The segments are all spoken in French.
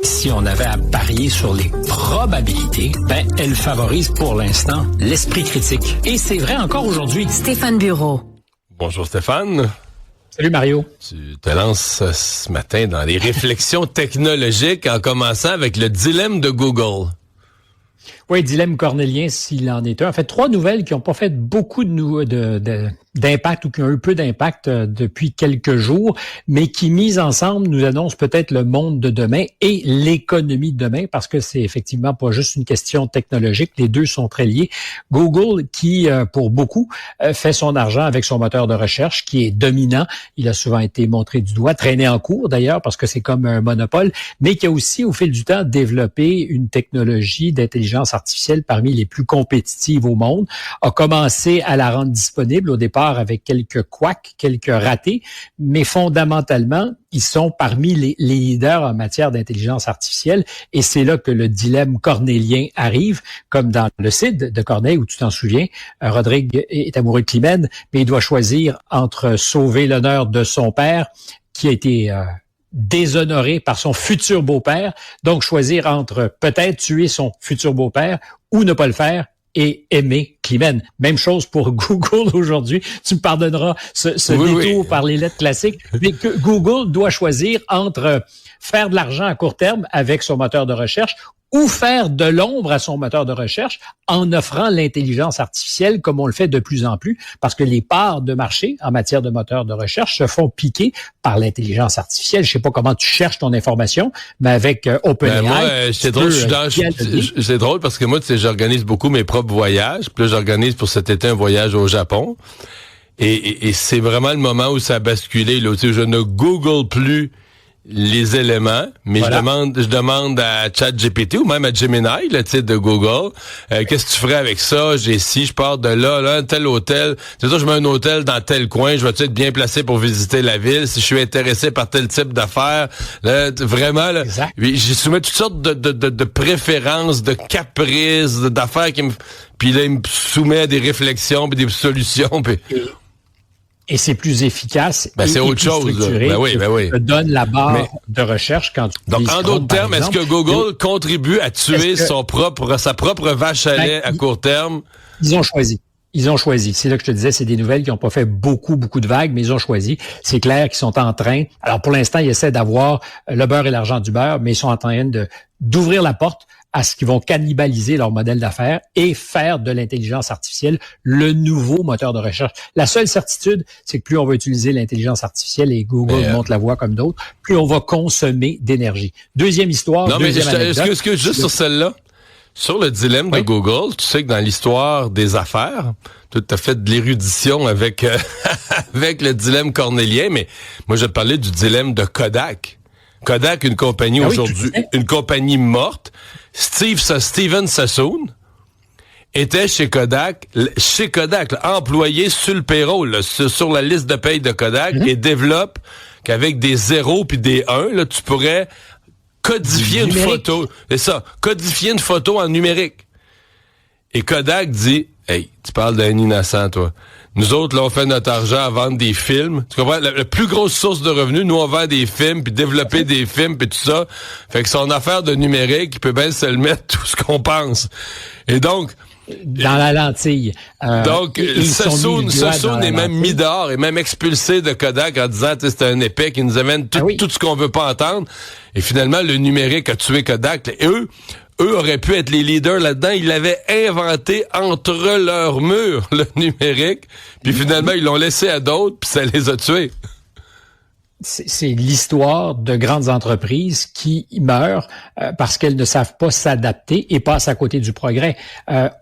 Si on avait à parier sur les probabilités, elle favorise pour l'instant l'esprit critique. Et c'est vrai encore aujourd'hui. Stéphane Bureau. Bonjour Stéphane. Salut Mario. Tu te lances ce matin dans les réflexions technologiques en commençant avec le dilemme de Google. Oui, dilemme cornélien s'il en est un. En fait, 3 nouvelles qui n'ont pas fait beaucoup d'impact ou qui ont eu peu d'impact depuis quelques jours, mais qui, mises ensemble, nous annoncent peut-être le monde de demain et l'économie de demain, parce que c'est effectivement pas juste une question technologique. Les deux sont très liés. Google, qui, pour beaucoup, fait son argent avec son moteur de recherche, qui est dominant. Il a souvent été montré du doigt, traîné en cours d'ailleurs, parce que c'est comme un monopole, mais qui a aussi, au fil du temps, développé une technologie d'intelligence artificielle parmi les plus compétitives au monde, a commencé à la rendre disponible au départ avec quelques couacs, quelques ratés, mais fondamentalement, ils sont parmi les leaders en matière d'intelligence artificielle, et c'est là que le dilemme cornélien arrive, comme dans le Cid de Corneille, où tu t'en souviens, Rodrigue est amoureux de Climène, mais il doit choisir entre sauver l'honneur de son père, qui a été déshonoré par son futur beau-père, donc choisir entre peut-être tuer son futur beau-père ou ne pas le faire et aimer Climène. Même chose pour Google aujourd'hui. Tu me pardonneras ce détour par les lettres classiques, mais que Google doit choisir entre faire de l'argent à court terme avec son moteur de recherche ou faire de l'ombre à son moteur de recherche en offrant l'intelligence artificielle comme on le fait de plus en plus, parce que les parts de marché en matière de moteur de recherche se font piquer par l'intelligence artificielle. Je sais pas comment tu cherches ton information, mais avec OpenAI... c'est drôle parce que moi, tu sais, j'organise beaucoup mes propres voyages. Puis là, j'organise pour cet été un voyage au Japon. Et c'est vraiment le moment où ça a basculé. Là, tu sais, je ne Google plus les éléments, mais voilà. je demande à ChatGPT ou même à Gemini, le titre de Google, qu'est-ce que tu ferais avec ça? Je pars de là, tel hôtel. C'est ça, je mets un hôtel dans tel coin, je vais-tu être bien placé pour visiter la ville? Si je suis intéressé par tel type d'affaires, là, vraiment, là, j'y soumets toutes sortes de préférences, de caprices, d'affaires puis là, il me soumet à des réflexions, puis des solutions, puis... Et c'est plus efficace. C'est autre chose. Ben oui. Te donne la barre de recherche quand tu... Donc, en d'autres termes, est-ce que Google contribue à tuer sa propre vache à lait à court terme? Ils ont choisi. C'est là que je te disais, c'est des nouvelles qui n'ont pas fait beaucoup de vagues, mais ils ont choisi. C'est clair qu'ils sont en train... Alors, pour l'instant, ils essaient d'avoir le beurre et l'argent du beurre, mais ils sont en train d'ouvrir la porte à ce qu'ils vont cannibaliser leur modèle d'affaires et faire de l'intelligence artificielle le nouveau moteur de recherche. La seule certitude, c'est que plus on va utiliser l'intelligence artificielle, et Google montre la voie comme d'autres, plus on va consommer d'énergie. Deuxième histoire, est-ce que juste sur celle-là, sur le dilemme de Google, tu sais que dans l'histoire des affaires, tu as fait de l'érudition avec avec le dilemme cornélien, mais moi je parlais du dilemme de Kodak. Kodak, une compagnie aujourd'hui, une compagnie morte. Steven Sassoon était chez Kodak, employé sur le payroll, là, sur la liste de paye de Kodak, et développe qu'avec des 0 puis des 1, là, tu pourrais codifier une photo. C'est ça, codifier une photo en numérique. Et Kodak dit, hey, tu parles d'un innocent, toi. Nous autres, là, on fait notre argent à vendre des films. Tu comprends? La plus grosse source de revenus, nous, on vend des films, puis développer des films, puis tout ça. Fait que son affaire de numérique, il peut bien se le mettre tout ce qu'on pense. Et donc... Dans la lentille. Donc, Sassoon est même mis dehors, et même expulsé de Kodak en disant, c'est un épais qui nous amène tout ce qu'on veut pas entendre. Et finalement, le numérique a tué Kodak. Et eux auraient pu être les leaders là-dedans. Ils l'avaient inventé entre leurs murs, le numérique. Puis finalement, ils l'ont laissé à d'autres, puis ça les a tués. C'est l'histoire de grandes entreprises qui meurent parce qu'elles ne savent pas s'adapter et passent à côté du progrès.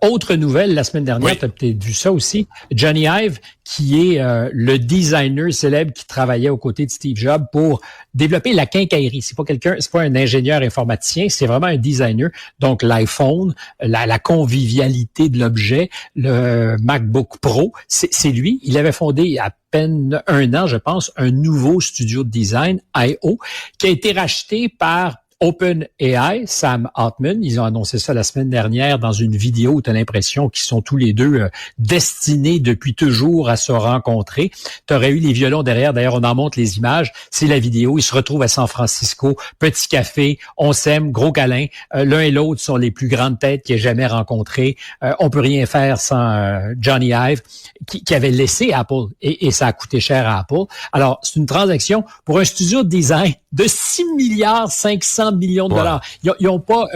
Autre nouvelle, la semaine dernière, tu as peut-être vu ça aussi, Johnny Ive, qui est le designer célèbre qui travaillait aux côtés de Steve Jobs pour développer la quincaillerie. C'est pas un ingénieur informaticien, c'est vraiment un designer. Donc l'iPhone, la convivialité de l'objet, le MacBook Pro, c'est lui. Il avait fondé à peine 1 an, je pense, un nouveau studio de design, I.O., qui a été racheté par OpenAI, Sam Altman, ils ont annoncé ça la semaine dernière dans une vidéo où tu as l'impression qu'ils sont tous les deux destinés depuis toujours à se rencontrer. Tu aurais eu les violons derrière, d'ailleurs on en montre les images, c'est la vidéo, ils se retrouvent à San Francisco, petit café, on s'aime, gros câlin, l'un et l'autre sont les plus grandes têtes qu'il ait jamais rencontrées, on peut rien faire sans Johnny Ive, qui avait laissé Apple, et ça a coûté cher à Apple. Alors, c'est une transaction pour un studio de design de 6,5 milliards de dollars. Ils n'ont pas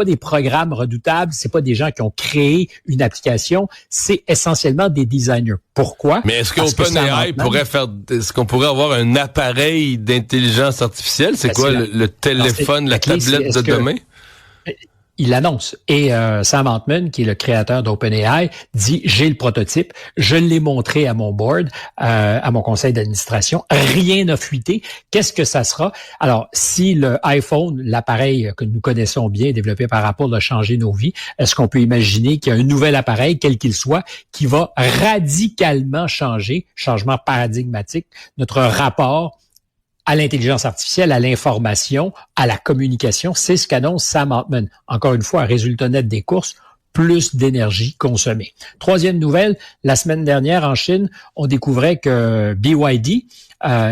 des programmes redoutables, c'est pas des gens qui ont créé une application, c'est essentiellement des designers. Pourquoi? Mais est-ce qu'OpenAI pourrait est-ce qu'on pourrait avoir un appareil d'intelligence artificielle? C'est quoi le téléphone, la tablette de demain? Il l'annonce. Et Sam Altman, qui est le créateur d'OpenAI, dit, j'ai le prototype, je l'ai montré à mon board, à mon conseil d'administration, rien n'a fuité. Qu'est-ce que ça sera? Alors, si le iPhone, l'appareil que nous connaissons bien, développé par Apple, a changé nos vies, est-ce qu'on peut imaginer qu'il y a un nouvel appareil, quel qu'il soit, qui va radicalement changer, changement paradigmatique, notre rapport à l'intelligence artificielle, à l'information, à la communication? C'est ce qu'annonce Sam Altman. Encore une fois, un résultat net des courses, plus d'énergie consommée. Troisième nouvelle, la semaine dernière en Chine, on découvrait que BYD,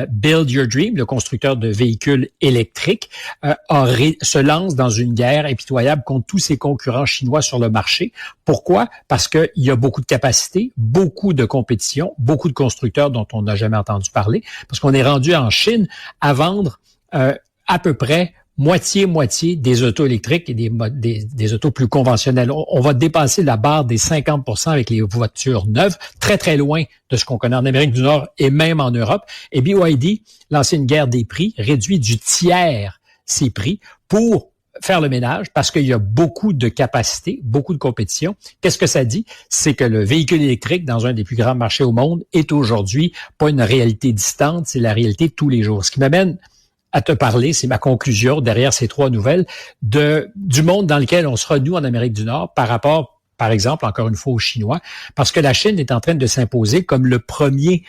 Build Your Dream, le constructeur de véhicules électriques, se lance dans une guerre impitoyable contre tous ses concurrents chinois sur le marché. Pourquoi? Parce qu'il y a beaucoup de capacités, beaucoup de compétition, beaucoup de constructeurs dont on n'a jamais entendu parler, parce qu'on est rendu en Chine à vendre à peu près moitié des autos électriques et des autos plus conventionnelles. On va dépasser la barre des 50% avec les voitures neuves, très, très loin de ce qu'on connaît en Amérique du Nord et même en Europe. Et BYD lance une guerre des prix, réduit du tiers ses prix pour faire le ménage parce qu'il y a beaucoup de capacité, beaucoup de compétition. Qu'est-ce que ça dit? C'est que le véhicule électrique dans un des plus grands marchés au monde est aujourd'hui pas une réalité distante, c'est la réalité de tous les jours. Ce qui m'amène à te parler, c'est ma conclusion derrière ces trois nouvelles, du monde dans lequel on sera, nous, en Amérique du Nord, par rapport, par exemple, encore une fois, aux Chinois, parce que la Chine est en train de s'imposer comme le premier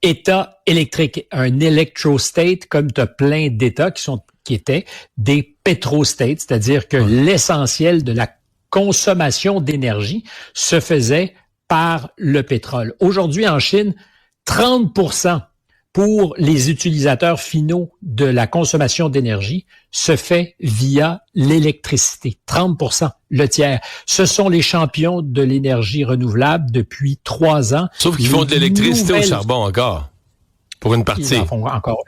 État électrique, un electrostate, comme tu as plein d'États qui étaient des pétrostates, c'est-à-dire que l'essentiel de la consommation d'énergie se faisait par le pétrole. Aujourd'hui, en Chine, 30% pour les utilisateurs finaux de la consommation d'énergie se fait via l'électricité. 30%, le tiers. Ce sont les champions de l'énergie renouvelable depuis 3 ans. Sauf qu'ils font de l'électricité au charbon encore, pour une partie. Ils en font encore.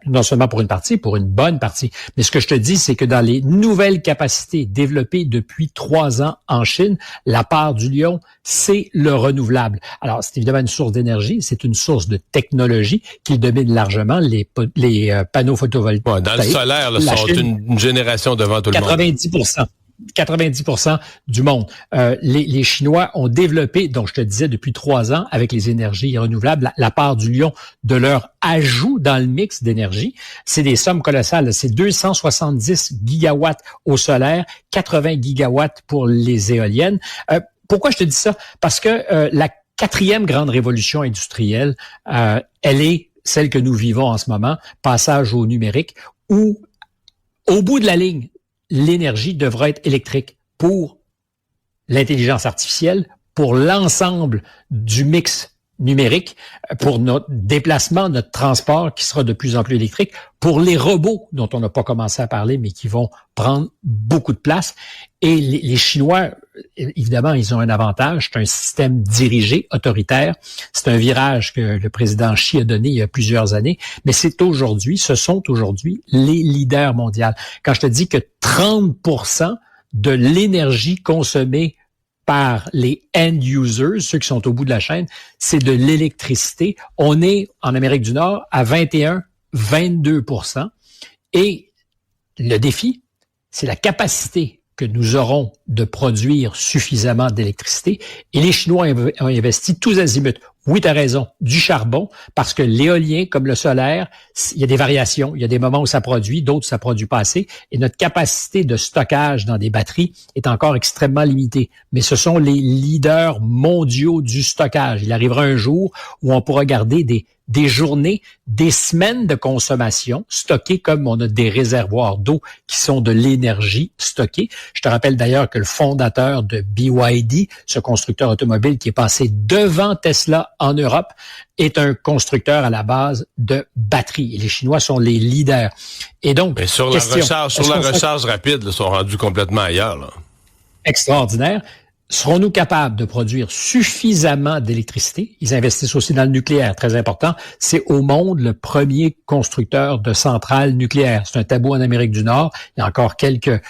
Non seulement pour une partie, pour une bonne partie. Mais ce que je te dis, c'est que dans les nouvelles capacités développées depuis 3 ans en Chine, la part du lion, c'est le renouvelable. Alors, c'est évidemment une source d'énergie, c'est une source de technologie qui domine largement les panneaux photovoltaïques. Ouais, dans le solaire, là, sont une génération devant tout le monde. 90% du monde. Les Chinois ont développé, donc je te disais, depuis 3 ans, avec les énergies renouvelables, la part du lion de leur ajout dans le mix d'énergie. C'est des sommes colossales. C'est 270 gigawatts au solaire, 80 gigawatts pour les éoliennes. Pourquoi je te dis ça? Parce que la 4e grande révolution industrielle, elle est celle que nous vivons en ce moment, passage au numérique, où, au bout de la ligne, l'énergie devra être électrique pour l'intelligence artificielle, pour l'ensemble du mix numérique, pour notre déplacement, notre transport qui sera de plus en plus électrique, pour les robots dont on n'a pas commencé à parler, mais qui vont prendre beaucoup de place. Et les Chinois, évidemment, ils ont un avantage, c'est un système dirigé, autoritaire. C'est un virage que le président Xi a donné il y a plusieurs années, mais ce sont aujourd'hui les leaders mondiaux. Quand je te dis que 30% de l'énergie consommée par les end users, ceux qui sont au bout de la chaîne, c'est de l'électricité. On est, en Amérique du Nord, à 21-22%. Et le défi, c'est la capacité que nous aurons de produire suffisamment d'électricité. Et les Chinois ont investi tous azimuts, Oui, tu as raison, du charbon, parce que l'éolien, comme le solaire, il y a des variations. Il y a des moments où ça produit, d'autres où ça produit pas assez. Et notre capacité de stockage dans des batteries est encore extrêmement limitée. Mais ce sont les leaders mondiaux du stockage. Il arrivera un jour où on pourra garder des journées, des semaines de consommation stockées comme on a des réservoirs d'eau qui sont de l'énergie stockée. Je te rappelle d'ailleurs que le fondateur de BYD, ce constructeur automobile qui est passé devant Tesla en Europe, est un constructeur à la base de batteries. Et les Chinois sont les leaders. Et donc, mais sur la recharge rapide, ils sont rendus complètement ailleurs, là. Extraordinaire. Serons-nous capables de produire suffisamment d'électricité? Ils investissent aussi dans le nucléaire, très important. C'est au monde le premier constructeur de centrales nucléaires. C'est un tabou en Amérique du Nord. Il y a encore quelques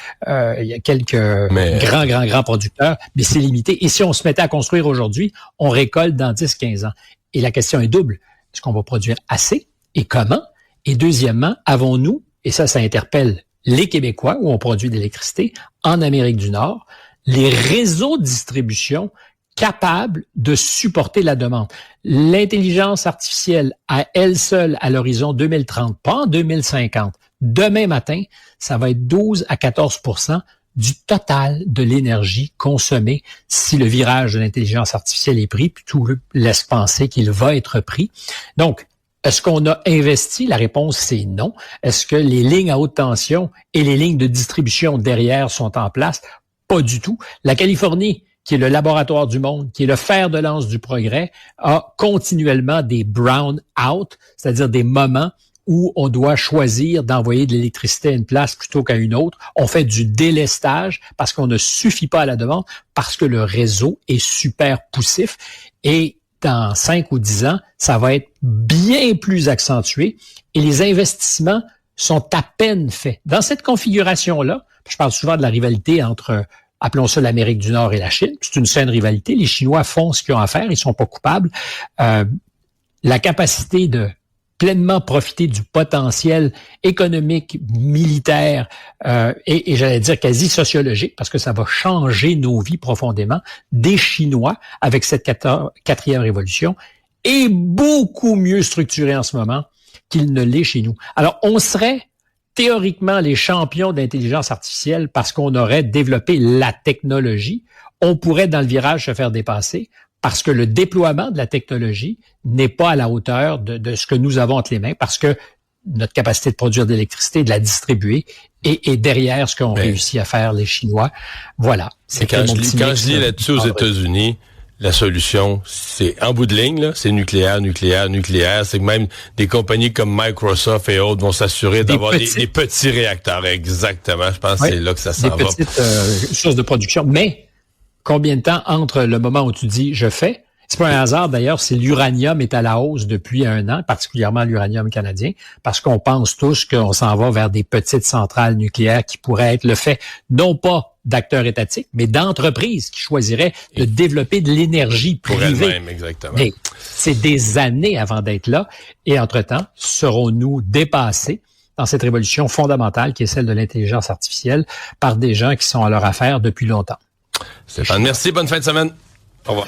grands producteurs, mais c'est limité. Et si on se mettait à construire aujourd'hui, on récolte dans 10-15 ans. Et la question est double. Est-ce qu'on va produire assez? Et comment? Et deuxièmement, avons-nous, et ça interpelle les Québécois, où on produit de l'électricité, en Amérique du Nord, les réseaux de distribution capables de supporter la demande. L'intelligence artificielle à elle seule à l'horizon 2030, pas en 2050, demain matin, ça va être 12 à 14% du total de l'énergie consommée si le virage de l'intelligence artificielle est pris, puis tout laisse penser qu'il va être pris. Donc, est-ce qu'on a investi? La réponse, c'est non. Est-ce que les lignes à haute tension et les lignes de distribution derrière sont en place? Pas du tout. La Californie, qui est le laboratoire du monde, qui est le fer de lance du progrès, a continuellement des brown out, c'est-à-dire des moments où on doit choisir d'envoyer de l'électricité à une place plutôt qu'à une autre. On fait du délestage parce qu'on ne suffit pas à la demande, parce que le réseau est super poussif. Et dans 5 ou 10 ans, ça va être bien plus accentué et les investissements sont à peine faits. Dans cette configuration-là, je parle souvent de la rivalité entre, appelons ça l'Amérique du Nord et la Chine. C'est une saine rivalité. Les Chinois font ce qu'ils ont à faire. Ils sont pas coupables. La capacité de pleinement profiter du potentiel économique, militaire et j'allais dire quasi sociologique, parce que ça va changer nos vies profondément, des Chinois avec cette quatrième révolution est beaucoup mieux structurée en ce moment qu'il ne l'est chez nous. Alors, on serait théoriquement les champions d'intelligence artificielle parce qu'on aurait développé la technologie. On pourrait, dans le virage, se faire dépasser parce que le déploiement de la technologie n'est pas à la hauteur de ce que nous avons entre les mains, parce que notre capacité de produire de l'électricité, de la distribuer, est derrière ce qu'ont réussi à faire les Chinois. Voilà. Quand je lis là-dessus aux États-Unis, la solution, c'est en bout de ligne, là, c'est nucléaire. C'est que même des compagnies comme Microsoft et autres vont s'assurer d'avoir des petits réacteurs. Exactement. Je pense que c'est là que ça s'en va. Des petites sources de production. Mais combien de temps entre le moment où tu dis « je fais », c'est pas un hasard d'ailleurs si l'uranium est à la hausse depuis 1 an, particulièrement l'uranium canadien, parce qu'on pense tous qu'on s'en va vers des petites centrales nucléaires qui pourraient être le fait, non pas d'acteurs étatiques, mais d'entreprises qui choisiraient de développer de l'énergie privée. Pour elles-mêmes, exactement. Mais c'est des années avant d'être là. Et entre-temps, serons-nous dépassés dans cette révolution fondamentale qui est celle de l'intelligence artificielle par des gens qui sont à leur affaire depuis longtemps? Stéphane, merci. Bonne fin de semaine. Au revoir.